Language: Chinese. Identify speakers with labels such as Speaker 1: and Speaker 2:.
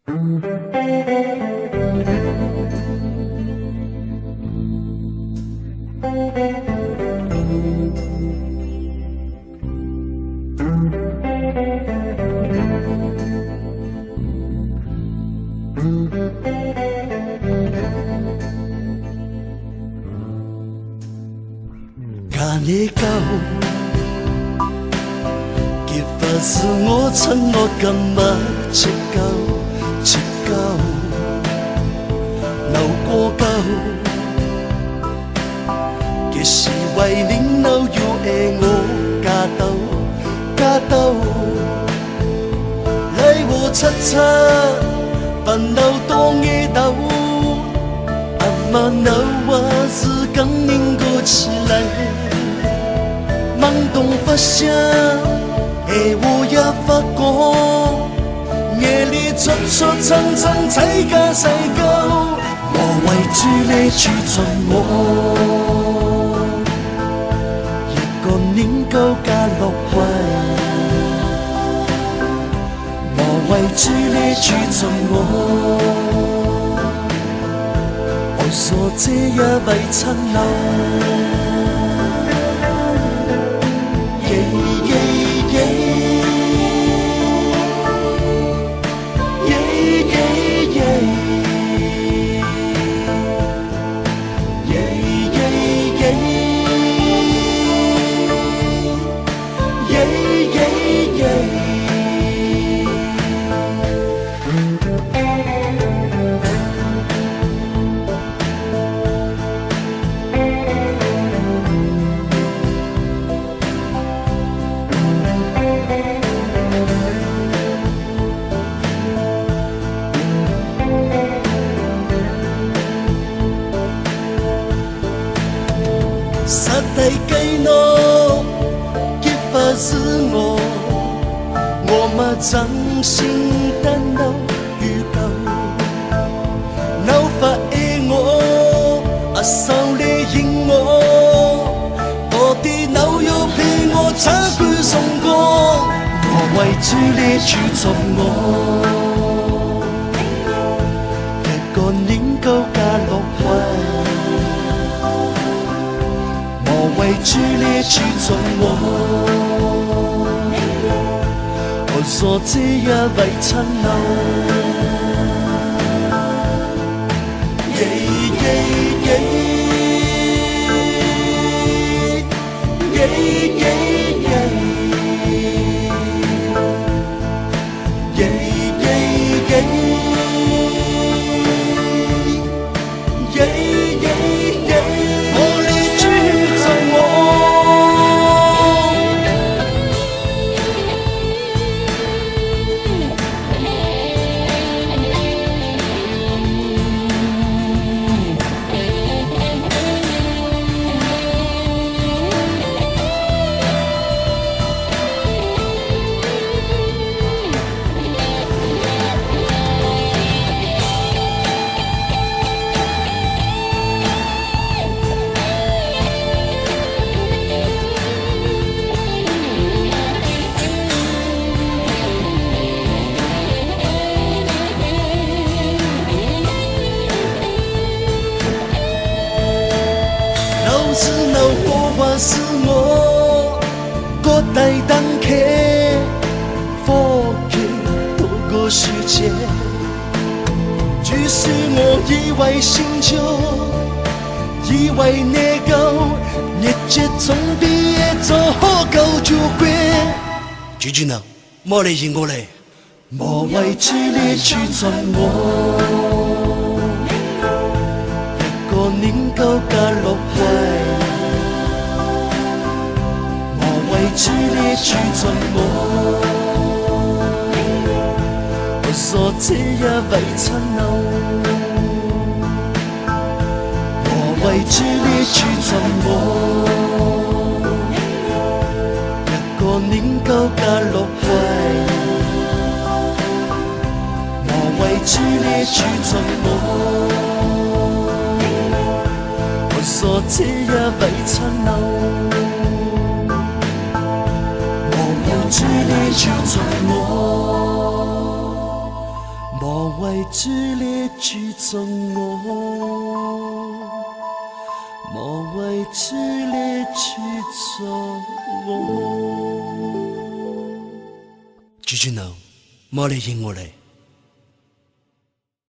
Speaker 1: 咖喱狗，结婚时我承诺今日吃够吃够，留過夠，嘅是為領導要愛我加兜加兜，來和七七煩惱多野鬥，阿媽腦話是更應該起來，忙動發想，愛我也發光。夜裏出出親親齊家細狗，我圍住你住盡我，一個年糕加6位，我圍住你住盡我，我所這一位親友。實地計諾，結婚是我們真心的留預告，留發愛我，阿手你應我，多啲留要陪我茶具送過，我圍住你住盡我，一個年糕加6位。圍住你住盡我，我所這一位親是老婆還是我個大燈劇，科技多個世界，只是我以為星球，以為那個日節總比夜早好夠就貴。主君啊，莫嚟應我嚟，莫為住你住盡我，一個年糕加6位。圍住你住盡我，我所這一位親友，我圍住你住盡我，一個年糕加6位，我圍住你住盡我，我所這一位親友。住你住盡我，莫莫为主力注重我，莫为主力注重我。主君啊，莫嚟應我嚟。